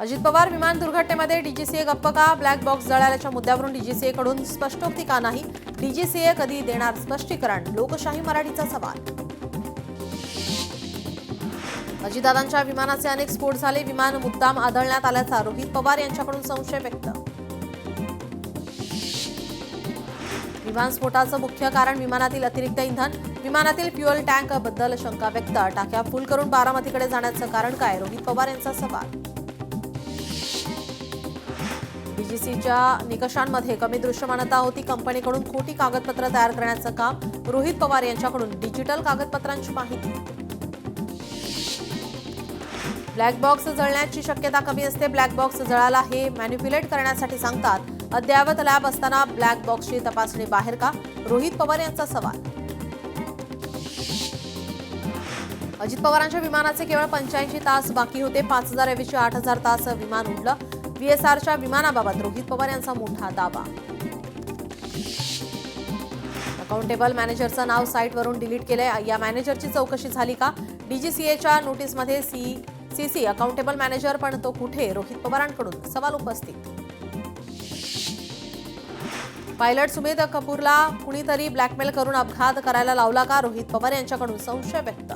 अजित पवार विमान दुर्घटनेमध्ये डीजीसीए गप्प का? ब्लॅक बॉक्स जळाल्याच्या मुद्द्यावरून डीजीसीए कडून स्पष्टोक्ती का नाही? डीजीसीए कधी देणार स्पष्टीकरण? लोकशाही मराठीचा सवाल. अजितदादांच्या विमानाचे अनेक स्फोट झाले. विमान मुद्दाम आदळण्यात आल्याचा रोहित पवार यांच्याकडून संशय व्यक्त. विमान स्फोटाचं मुख्य कारण विमानातील अतिरिक्त इंधन. विमानातील फ्युएल टँक बद्दल शंका व्यक्त. टाक्या फुल करून बारामतीकडे जाण्याचं कारण काय? रोहित पवार यांचा सवाल. डीजीसीच्या निकषांमध्ये कमी दृश्यमानता होती. कंपनीकडून खोटी कागदपत्र तयार करण्याचं काम. रोहित पवार यांच्याकडून डिजिटल कागदपत्रांची माहिती. ब्लॅक बॉक्स जळण्याची शक्यता कमी असते. ब्लॅक बॉक्स जळाला हे मॅन्युप्युलेट करण्यासाठी सांगतात. अद्ययावत लॅब असताना ब्लॅक बॉक्सची तपासणी बाहेर का? रोहित पवार यांचा सवाल. अजित पवारांच्या विमानाचे केवळ 85 तास बाकी होते. 5000 ऐवजी 8000 तास विमान उडलं. व्हीएसआरच्या विमानाबाबत रोहित पवार यांचा मोठा दावा. अकाउंटेबल मॅनेजरचं नाव साईटवरून डिलीट केलंय. या मॅनेजरची चौकशी झाली का? डीजीसीएच्या नोटीसमध्ये सीसी अकाउंटेबल मॅनेजर, पण तो कुठे? रोहित पवारांकडून सवाल उपस्थित. पायलट सुमेध कपूरला कुणीतरी ब्लॅकमेल करून अपघात करायला लावला का? रोहित पवार यांच्याकडून संशय व्यक्त.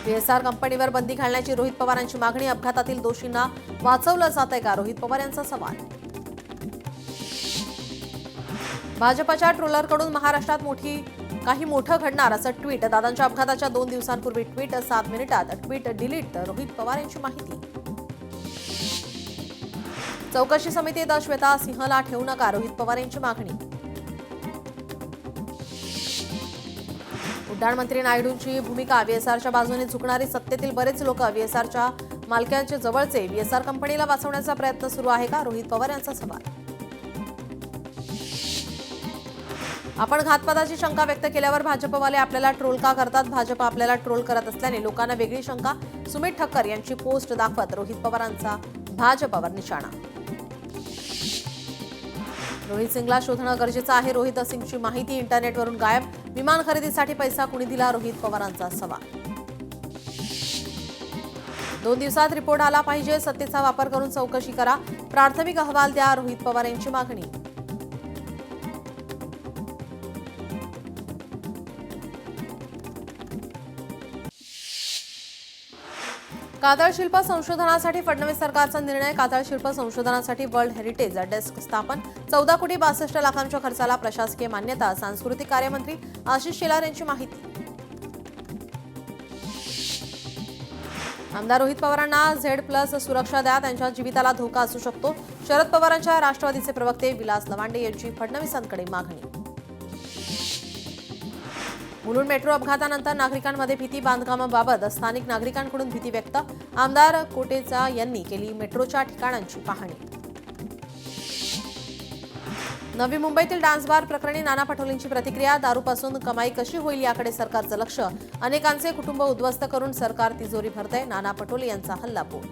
व्हीएसआर कंपनीवर बंदी घालण्याची रोहित पवारांची मागणी. अपघातातील दोषींना वाचवलं जातंय का? रोहित पवार यांचा सवाल. भाजपच्या ट्रोलरकडून महाराष्ट्रात काही मोठं घडणार असं ट्विट. दादांच्या अपघाताच्या 2 दिवसांपूर्वी ट्विट. 7 मिनिटात ट्विट डिलीट. रोहित पवार यांची माहिती. चौकशी समितीत श्वेता सिंहला ठेवू नका. रोहित पवार यांची मागणी. उड्डाण मंत्री नायडूंची भूमिका. व्हीएसआरच्या बाजूने झुकणारी सत्तेतील बरेच लोक व्हीएसआरच्या मालक्यांचे जवळचे. व्हीएसआर कंपनीला वाचवण्याचा प्रयत्न सुरू आहे का? रोहित पवार यांचा सवाल. आपण घातपाताची शंका व्यक्त केल्यावर भाजपवाले आपल्याला ट्रोल का करतात? भाजप आपल्याला ट्रोल करत असल्याने लोकांना वेगळी शंका. सुमित ठक्कर यांची पोस्ट दाखवत रोहित पवारांचा भाजपवर निशाणा. रोहित सिंगला शोधणं गरजेचं आहे. रोहित सिंगची माहिती इंटरनेटवरून गायब. विमान खरेदीसाठी पैसा कुणी दिला? रोहित पवारांचा सवाल. 2 दिवसात रिपोर्ट आला पाहिजे. सत्तेचा वापर करून चौकशी करा. प्राथमिक अहवाल द्या. रोहित पवार यांची मागणी. कातळ शिल्प संशोधनासाठी फडणवीस सरकारचा निर्णय. कातळ शिल्प संशोधनासाठी वर्ल्ड हेरिटेज डेस्क स्थापन. 14 कोटी 62 लाखांच्या खर्चाला प्रशासकीय मान्यता. सांस्कृतिक कार्यमंत्री आशिष शेलार यांची माहिती. आमदार रोहित पवारांना Z+ सुरक्षा द्या. त्यांच्या जीविताला धोका असू शकतो. शरद पवारांच्या राष्ट्रवादीचे प्रवक्ते विलास लवांडे यांची फडणवीसांकडे मागणी. मुलुंड मेट्रो अपघातानंतर नागरिकांमध्ये भीती. बांधकामाबाबत स्थानिक नागरिकांकडून भीती व्यक्त. आमदार कोटेचा यांनी केली मेट्रोच्या ठिकाणांची पाहणी. नवी मुंबईतील डान्स बार प्रकरणी नाना पटोलेंची प्रतिक्रिया. दारूपासून कमाई कशी होईल याकडे सरकारचं लक्ष. अनेकांचे कुटुंब उद्ध्वस्त करून सरकार तिजोरी भरतंय. नाना पटोले यांचा हल्लाबोल.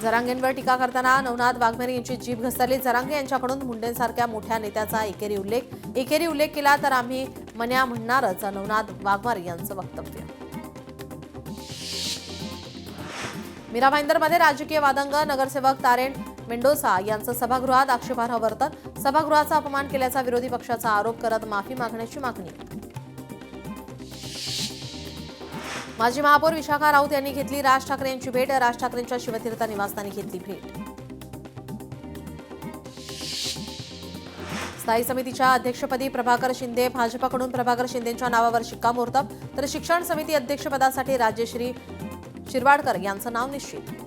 जरांगेंवर टीका करताना नवनाथ वाघमारे यांची जीभ घसरली. जरांगे यांच्याकडून मुंडेंसारख्या मोठ्या नेत्याचा एकेरी उल्लेख केला तर आम्ही मन्या म्हणणारच. नवनाथ वाघमारे यांचं वक्तव्य. मीरा भाईंदरमध्ये राजकीय वादंग. नगरसेवक तारेण मेंडोसा यांचं सभागृहात आक्षेपार्ह वर्तन. सभागृहाचा अपमान केल्याचा विरोधी पक्षाचा आरोप करत माफी मागण्याची मागणी. माजी महापौर विशाखा राऊत यांनी घेतली राज ठाकरे यांची भेट. राज ठाकरेंच्या शिवतीर्थ निवासस्थानी घेतली भेट. स्थायी समितीच्या अध्यक्षपदी प्रभाकर शिंदे. भाजपकडून प्रभाकर शिंदेंच्या नावावर शिक्कामोर्तब. तर शिक्षण समिती अध्यक्षपदासाठी राजश्री शिरवाडकर यांचं नाव निश्चित.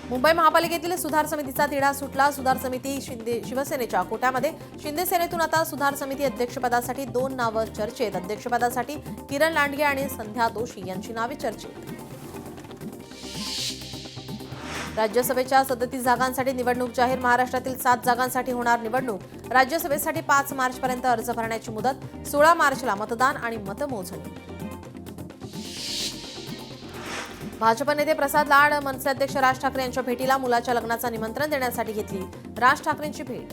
मुंबई महापालिकेतील सुधार समितीचा तिढा सुटला. सुधार समिती शिवसेनेच्या कोट्यामध्ये. शिंदे सेनेतून आता सुधार समिती अध्यक्षपदासाठी 2 नावं चर्चेत. अध्यक्षपदासाठी किरण लांडगे आणि संध्या दोशी यांची नावे चर्चेत. राज्यसभेच्या 37 जागांसाठी निवडणूक जाहीर. महाराष्ट्रातील 7 जागांसाठी होणार निवडणूक. राज्यसभेसाठी 5 मार्चपर्यंत अर्ज भरण्याची मुदत. 16 मार्चला मतदान आणि मतमोजणी. भाजप नेते प्रसाद लाड मनसे अध्यक्ष राज ठाकरे यांच्या भेटीला. मुलाच्या लग्नाचं निमंत्रण देण्यासाठी घेतली राज ठाकरेंची भेट.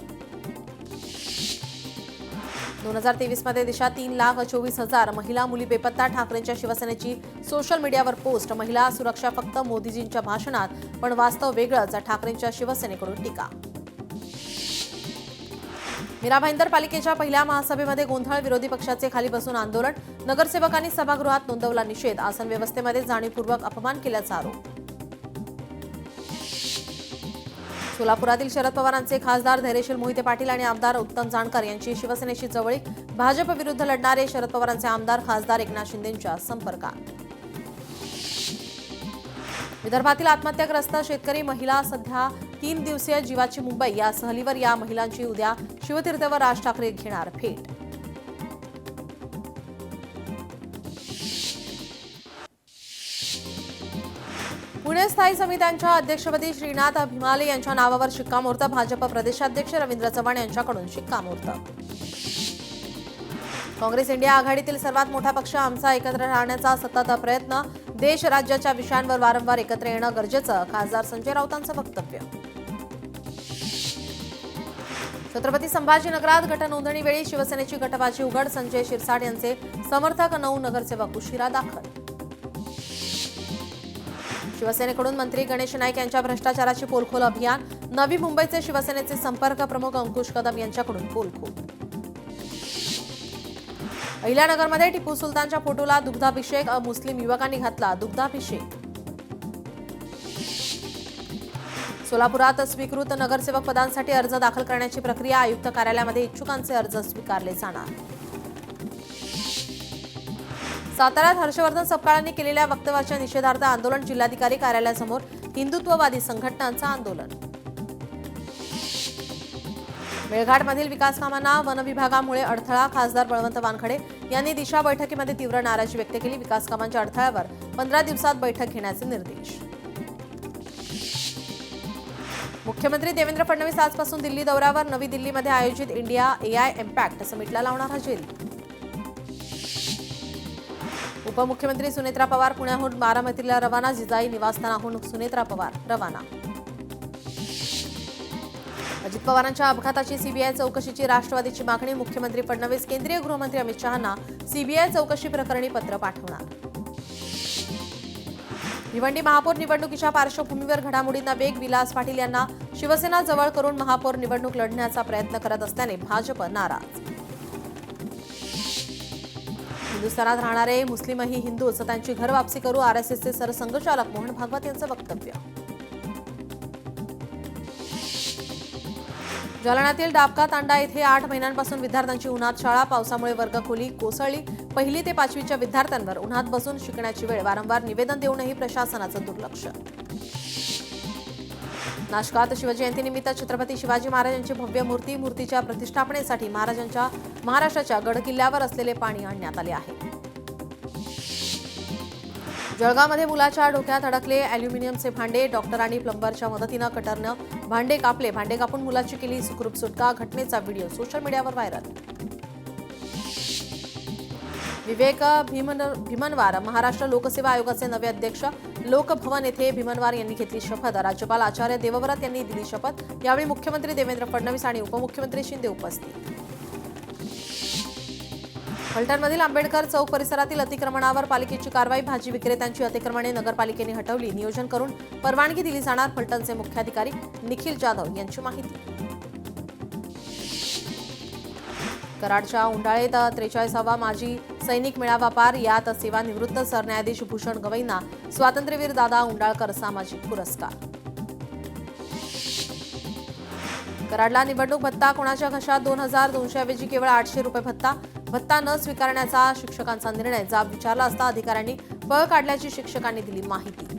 2023 मध्ये देशात 3,24,000 महिला मुली बेपत्ता. ठाकरेंच्या शिवसेनेची सोशल मीडियावर पोस्ट. महिला सुरक्षा फक्त मोदीजींच्या भाषणात, पण वास्तव वेगळंच. ठाकरेंच्या शिवसेनेकडून टीका. मीरा भाईंदर पालिकेच्या पहिल्या महासभेमध्ये गोंधळ. विरोधी पक्षाचे खाली बसून आंदोलन. नगरसेवकांनी सभागृहात नोंदवला निषेध. आसन व्यवस्थेमध्ये जाणीवपूर्वक अपमान केल्याचा आरोप. सोलापुरातील शरद पवारांचे खासदार धैर्यशील मोहिते पाटील आणि आमदार उत्तम जानकर यांची शिवसेनेशी जवळीक. भाजप विरुद्ध लढणारे शरद पवारांचे आमदार खासदार एकनाथ शिंदेंच्या संपर्कात. विदर्भातील आत्महत्याग्रस्त शेतकरी महिला सध्या 3 दिवसीय जीवाची मुंबई या सहलीवर. या महिलांची उद्या शिवतीर्थवर राज ठाकरे घेणार भेट. पुणे स्थायी समित्यांच्या अध्यक्षपदी श्रीनाथ भिमाले यांच्या नावावर शिक्कामोर्तब. भाजप प्रदेशाध्यक्ष रवींद्र चव्हाण यांच्याकडून शिक्कामोर्तब. काँग्रेस इंडिया आघाडीतील सर्वात मोठा पक्ष. आमचा एकत्र राहण्याचा सतत प्रयत्न. देश राज्याच्या विषयांवर वारंवार एकत्र येणं गरजेचं. खासदार संजय राऊतांचं वक्तव्य. छत्रपती संभाजीनगरात गटनोंदणीवेळी शिवसेनेची गटबाजी उघड. संजय शिरसाट यांचे समर्थक 9 नगरसेवक उशिरा दाखल. शिवसेनेकडून मंत्री गणेश नाईक यांच्या भ्रष्टाचाराची पोलखोल अभियान. नवी मुंबईचे शिवसेनेचे संपर्क प्रमुख अंकुश कदम यांच्याकडून पोलखोल. अहिल्यानगरमध्ये टिपू सुलतानच्या फोटोला दुग्धाभिषेक. मुस्लिम युवकांनी घातला दुग्धाभिषेक. सोलापुरात स्वीकृत नगरसेवक पदांसाठी अर्ज दाखल करण्याची प्रक्रिया. आयुक्त कार्यालयामध्ये इच्छुकांचे अर्ज स्वीकारले जाणार. साताऱ्यात हर्षवर्धन सपकाळांनी केलेल्या वक्तव्याच्या निषेधार्थ आंदोलन. जिल्हाधिकारी कार्यालयासमोर हिंदुत्ववादी संघटनांचं आंदोलन. मेळघाटमधील विकास कामांना वन विभागामुळे अडथळा. खासदार बळवंत वानखडे यांनी दिशा बैठकीमध्ये तीव्र नाराजी व्यक्त केली. विकास कामांच्या अडथळ्यावर 15 दिवसात बैठक घेण्याचे निर्देश. मुख्यमंत्री देवेंद्र फडणवीस आजपासून दिल्ली दौऱ्यावर. नवी दिल्लीमध्ये आयोजित इंडिया AI इम्पॅक्ट समिटला लावणार हजेरी. उपमुख्यमंत्री सुनेत्रा पवार पुण्याहून बारामतीला रवाना. जिजाई निवासस्थानाहून सुनेत्रा पवार रवाना. अजित पवारांच्या अपघाताची सीबीआय चौकशीची राष्ट्रवादीची मागणी. मुख्यमंत्री फडणवीस केंद्रीय गृहमंत्री अमित शहांना सीबीआय चौकशी प्रकरणी पत्र पाठवणार. भिवंडी महापौर निवडणुकीच्या पार्श्वभूमीवर घडामोडींना वेग. विलास पाटील यांना शिवसेना जवळ करून महापौर निवडणूक लढण्याचा प्रयत्न करत असल्याने भाजप नाराज. हिंदुस्थानात राहणारे मुस्लिमही हिंदूच. त्यांची घर वापसी करू. आरएसएसचे सरसंघचालक मोहन भागवत यांचं वक्तव्य. जालन्यातील डाबका तांडा येथे 8 महिन्यांपासून विद्यार्थ्यांची उन्हात शाळा. पावसामुळे वर्गखोली कोसळली. 1ली ते 5वीच्या विद्यार्थ्यांवर उन्हात बसून शिकण्याची वेळ. वारंवार निवेदन देऊनही प्रशासनाचं दुर्लक्ष. नाशकात शिवजयंतीनिमित्त छत्रपती शिवाजी महाराजांची भव्य मूर्ती. मूर्तीच्या प्रतिष्ठापनेसाठी महाराष्ट्राच्या गडकिल्ल्यावर असलेले पाणी आणण्यात आले आहे. जळगावमध्ये मुलाच्या डोक्यात अडकले अॅल्युमिनियमचे भांडे. डॉक्टर आणि प्लंबरच्या मदतीनं कटरनं भांडे कापले. भांडे कापून मुलाची केली सुखरूप सुटका. घटनेचा व्हिडिओ सोशल मीडियावर व्हायरल. विवेक भीमनवार महाराष्ट्र लोकसेवा आयोगाचे नवे अध्यक्ष. लोकभवन येथे भीमनवार यांनी घेतली शपथ. राज्यपाल आचार्य देवव्रत यांनी दिली शपथ. यावेळी मुख्यमंत्री देवेंद्र फडणवीस आणि उपमुख्यमंत्री शिंदे उपस्थित. फलटणमधील आंबेडकर चौक परिसरातील अतिक्रमणावर पालिकेची कारवाई. भाजी विक्रेत्यांची अतिक्रमणे नगरपालिकेने हटवली. नियोजन करून परवानगी दिली जाणार. फलटणचे मुख्याधिकारी निखिल जाधव यांची माहिती. कराडच्या उंडाळेत 43वा माजी सैनिक मेळावा पार. यात सेवानिवृत्त सरन्यायाधीश भूषण गवईंना स्वातंत्र्यवीर दादा उंडाळकर सामाजिक पुरस्कार. कराडला निवडणूक भत्ता. कोणाच्या घशात 2,200 ऐवजी केवळ 800 रुपये भत्ता. भत्ता न स्वीकारण्याचा शिक्षकांचा निर्णय. जाब विचारला असता अधिकाऱ्यांनी पळ काढल्याची शिक्षकांनी दिली माहिती.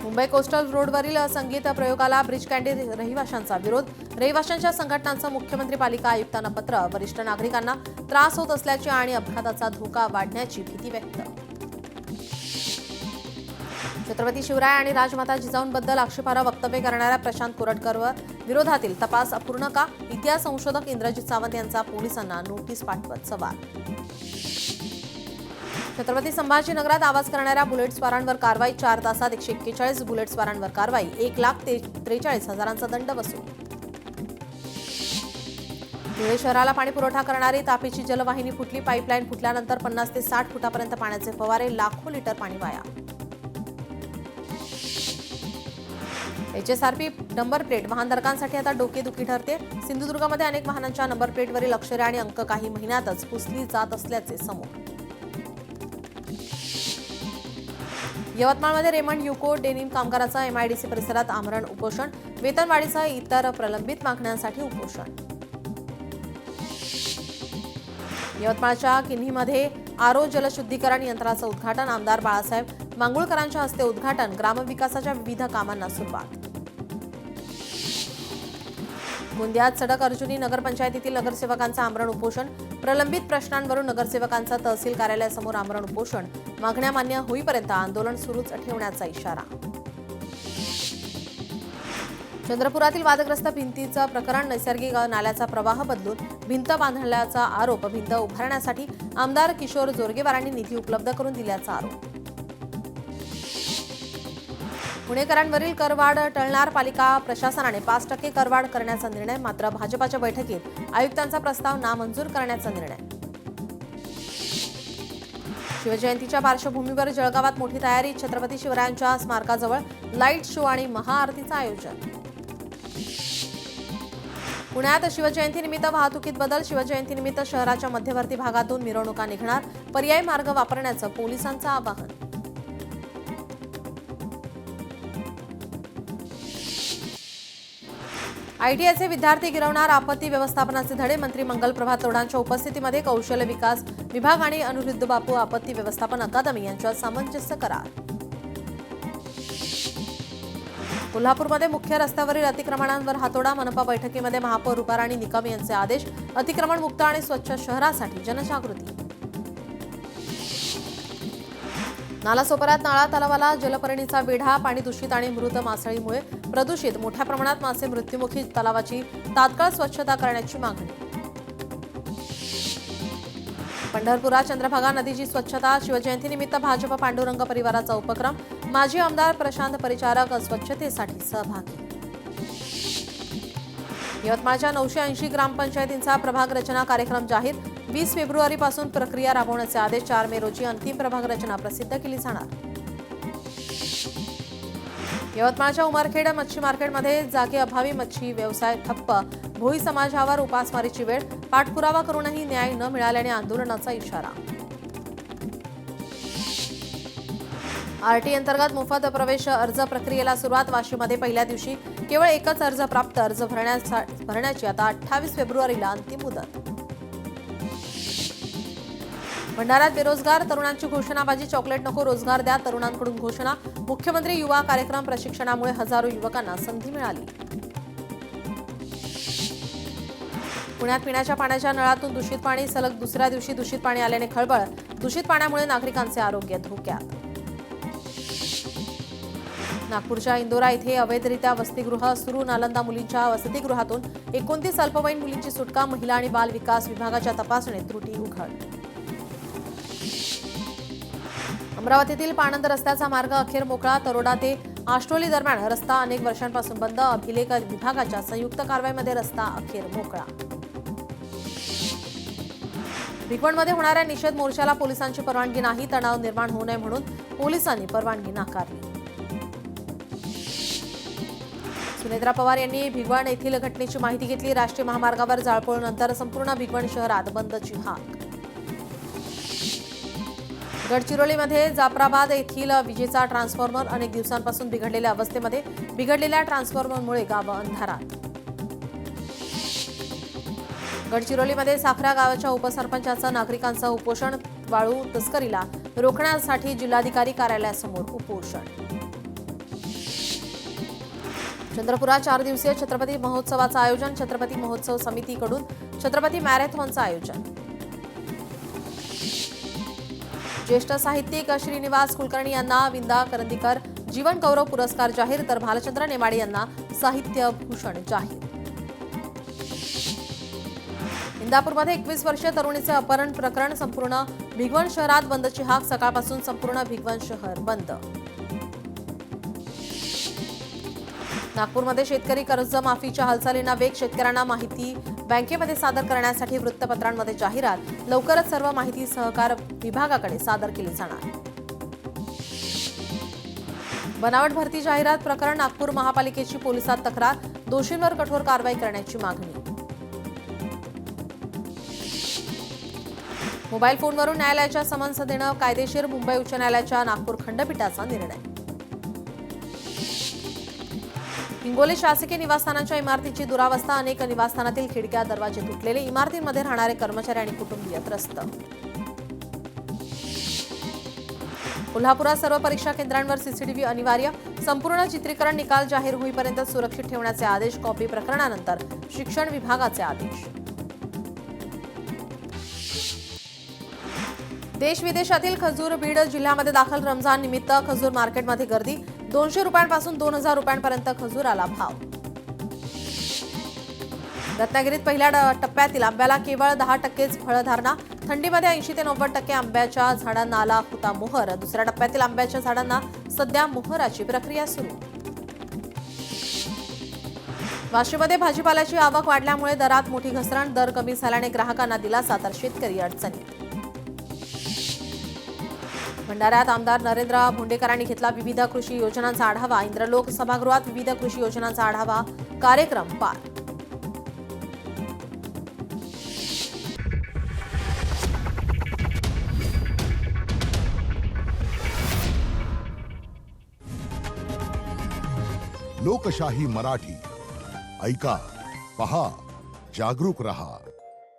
मुंबई कोस्टल रोडवरील संगीत प्रयोगाला ब्रिज कँडी रहिवाशांचा विरोध. रहिवाशांच्या संघटनांचं मुख्यमंत्री पालिका आयुक्तांना पत्र. वरिष्ठ नागरिकांना त्रास होत असल्याची आणि अपघाताचा धोका वाढण्याची भीती व्यक्त. छत्रपती शिवराय आणि राजमाता जिजाऊंबद्दल आक्षेपार्ह वक्तव्य करणाऱ्या प्रशांत कोरटकरवर विरोधातील तपास अपूर्ण का. इतिहास संशोधक इंद्रजित सावंत यांचा पोलिसांना नोटीस पाठवत सवाल. छत्रपती संभाजीनगरात आवाज करणाऱ्या बुलेटस्वारांवर कारवाई. 4 तासात 141 बुलेटस्वारांवर कारवाई. 1,43,000चा दंड वसूल. धुळे शहराला पाणी पुरवठा करणारी तापीची जलवाहिनी फुटली. पाईपलाईन फुटल्यानंतर 50 ते 60 फुटापर्यंत पाण्याचे फवारे, लाखो लिटर पाणी वाया. HSRP नंबर प्लेट वाहनधारकांसाठी आता डोकेदुखी ठरते. सिंधुदुर्गमध्ये अनेक वाहनांच्या नंबर प्लेटवरील अक्षरे आणि अंक काही महिन्यातच पुसली जात असल्याचे समोर. यवतमाळमध्ये रेमंड युको डेनिम कामगाराचा MIDC परिसरात आमरण उपोषण. वेतनवाढीसह इतर प्रलंबित मागण्यांसाठी उपोषण. यवतमाळच्या किन्हीमध्ये आरो जलशुद्धीकरण यंत्राचं उद्घाटन. आमदार बाळासाहेब मांगुळकरांच्या हस्ते उद्घाटन. ग्रामविकासाच्या विविध कामांना सुरुवात. गोंदियात सडक अर्जुनी नगरपंचायतीतील नगरसेवकांचं आमरण उपोषण. प्रलंबित प्रश्नांवरून नगरसेवकांचा तहसील कार्यालयासमोर आमरण उपोषण. मागण्या मान्य होईपर्यंत आंदोलन सुरूच ठेवण्याचा इशारा. चंद्रपुरातील वादग्रस्त भिंतीचं प्रकरण. नैसर्गिक नाल्याचा प्रवाह बदलून भिंत बांधल्याचा आरोप. भिंत उभारण्यासाठी आमदार किशोर जोरगेवारांनी निधी उपलब्ध करून दिल्याचा आरोप. पुणेकरांवरील करवाढ टळणार. पालिका प्रशासनाने 5% करवाढ करण्याचा निर्णय. मात्र भाजपाच्या बैठकीत आयुक्तांचा प्रस्ताव नामंजूर करण्याचा निर्णय. शिवजयंतीच्या पार्श्वभूमीवर जळगावात मोठी तयारी. छत्रपती शिवरायांच्या स्मारकाजवळ लाईट शो आणि महाआरतीचं आयोजन. पुण्यात शिवजयंतीनिमित्त वाहतुकीत बदल. शिवजयंतीनिमित्त शहराच्या मध्यवर्ती भागातून मिरवणुका निघणार. पर्यायी मार्ग वापरण्याचं पोलिसांचं आवाहन. ITIचे विद्यार्थी गिरवणार. आपत्ती व्यवस्थापनाचे धडे. मंत्री मंगल प्रभात तोडांच्या उपस्थितीमध्ये कौशल्य विकास विभाग आणि अनिरुद्ध बापू आपत्ती व्यवस्थापन अकादमी यांच्यात सामंजस्य करार. कोल्हापूरमध्ये मुख्य रस्त्यावरील अतिक्रमणांवर हातोडा. मनपा बैठकीमध्ये महापौर रुपाराणी निकम यांचे आदेश. अतिक्रमण मुक्त आणि स्वच्छ शहरासाठी जनजागृती. नालासोपाऱ्यात नाळा तलावाला जलपर्णीचा वेढा. पाणी दूषित आणि मृत मासळीमुळे प्रदूषित. मोठ्या प्रमाणात मासे मृत्युमुखी. तलावाची तात्काळ स्वच्छता करण्याची मागणी. पंढरपुरात चंद्रभागा नदीची स्वच्छता. शिवजयंतीनिमित्त भाजप पांडुरंग परिवाराचा उपक्रम. माजी आमदार प्रशांत परिचारक स्वच्छतेसाठी सहभागी. यवतमाळच्या 980 ग्रामपंचायतींचा प्रभाग रचना कार्यक्रम जाहीर. 20 फेब्रुवारीपासून प्रक्रिया राबवण्याचे आदेश. 4 मे रोजी अंतिम प्रभाग रचना प्रसिद्ध केली जाणार. यवतमाळच्या उमरखेड मच्छी मार्केटमध्ये जागेअभावी मच्छी व्यवसाय ठप्प. भोई समाजावर उपासमारीची वेळ. पाठपुरावा करूनही न्याय न मिळाल्याने आंदोलनाचा इशारा. RT अंतर्गत मोफत प्रवेश अर्ज प्रक्रियेला सुरुवात. वाशीमध्ये पहिल्या दिवशी केवळ एकच अर्ज प्राप्त. अर्ज भरण्याची आता 28 फेब्रुवारीला अंतिम मुदत. भंडाऱ्यात बेरोजगार तरुणांची घोषणाबाजी. चॉकलेट नको रोजगार द्या. तरुणांकडून घोषणा. मुख्यमंत्री युवा कार्यक्रम प्रशिक्षणामुळे हजारो युवकांना संधी मिळाली. पुण्यात पिण्याच्या पाण्याच्या नळातून दूषित पाणी. सलग दुसऱ्या दिवशी दूषित पाणी आल्याने खळबळ. दूषित पाण्यामुळे नागरिकांचे आरोग्य धोक्यात. नागपूरच्या इंदोरा इथे अवैधरित्या वसतिगृह सुरू. नालंदा मुलींच्या वसतिगृहातून 29 अल्पवयीन मुलींची सुटका. महिला आणि बाल विकास विभागाच्या तपासणीत त्रुटी उघड. अमरावतीतील पाणंद रस्त्याचा मार्ग अखेर मोकळा. तरोडा ते आष्टोली दरम्यान रस्ता अनेक वर्षांपासून बंद. अभिलेख विभागाच्या संयुक्त कारवाईमध्ये रस्ता अखेर मोकळा. भिगवणमध्ये होणाऱ्या निषेध मोर्चाला पोलिसांची परवानगी नाही. तणाव निर्माण होऊ नये म्हणून पोलिसांनी परवानगी नाकारली. सुनेत्रा पवार यांनी भिगवण येथील घटनेची माहिती घेतली. राष्ट्रीय महामार्गावर जाळपोळीनंतर संपूर्ण भिगवण शहरात बंदची हाक. गडचिरोलीमध्ये जाफराबाद येथील विजेचा ट्रान्सफॉर्मर अनेक दिवसांपासून बिघडलेल्या अवस्थेमध्ये. बिघडलेल्या ट्रान्सफॉर्मरमुळे गाव अंधारात. गडचिरोलीमध्ये साखरा गावाच्या उपसरपंचाचं नागरिकांचं उपोषण. वाळू तस्करीला रोखण्यासाठी जिल्हाधिकारी कार्यालयासमोर उपोषण. चंद्रपुरात 4 दिवसीय छत्रपती महोत्सवाचं आयोजन. छत्रपती महोत्सव समितीकडून छत्रपती मॅरेथॉनचं आयोजन. ज्येष्ठ साहित्यिक श्रीनिवास कुलकर्णी यांना विंदा करंदीकर जीवन गौरव पुरस्कार जाहीर. तर भालचंद्र नेमाडे यांना साहित्य भूषण जाहीर. इंदापूरमध्ये 21 वर्षीय तरुणीचे अपहरण प्रकरण. संपूर्ण भिगवण शहरात बंदची हाक. सकाळपासून संपूर्ण भिगवण शहर बंद. नागपूरमध्ये शेतकरी कर्जमाफीच्या हालचालींना वेग. शेतकऱ्यांना माहिती बँकेमध्ये सादर करण्यासाठी वृत्तपत्रांमध्ये जाहिरात लवकरच सर्व माहिती सहकार विभागाकडे सादर केली जाणार. बनावट भरती जाहिरात प्रकरण नागपूर महापालिकेची पोलिसात तक्रार, दोषींवर कठोर कारवाई करण्याची मागणी. मोबाईल फोनवरून न्यायालयाच्या समन्स देणं कायदेशीर, मुंबई उच्च न्यायालयाच्या नागपूर खंडपीठाचा निर्णय. हिंगोली शासकीय निवासस्थानाच्या इमारतीची दुरावस्था, अनेक निवासस्थानातील खिडक्या दरवाजे तुटलेले, इमारतींमध्ये राहणारे कर्मचारी आणि कुटुंबीय त्रस्त. कोल्हापुरात सर्व परीक्षा केंद्रांवर सीसीटीव्ही अनिवार्य, संपूर्ण चित्रीकरण निकाल जाहीर होईपर्यंत सुरक्षित ठेवण्याचे आदेश. कॉपी प्रकरणानंतर शिक्षण विभागाचे आदेश. देश विदेशातील खजूर बीड जिल्ह्यामध्ये दाखल. रमजान निमित्त खजूर मार्केटमध्ये गर्दी, 200 रुपयांपासून 2000 रुपयांपर्यंत खजूराला भाव. रत्नागिरीत पहिल्या टप्प्यातील आंब्याला केवळ 10%च फळधारणा, थंडीमध्ये 80 ते 90% आंब्याच्या झाडांना आला होता मोहर. दुसऱ्या टप्प्यातील आंब्याच्या झाडांना सध्या मोहराची प्रक्रिया सुरू. वाशीमध्ये भाजीपाल्याची आवक वाढल्यामुळे दरात मोठी घसरण, दर कमी झाल्याने ग्राहकांना दिलासा तर शेतकरी अडचणीत. भंडाऱ्यात आमदार नरेंद्र भोंडेकरांनी घेतला विविध कृषी योजनांचा आढावा. इंद्रलोक सभागृहात विविध कृषी योजनांचा आढावा कार्यक्रम पार. लोकशाही मराठी ऐका, पहा, जागरूक रहा.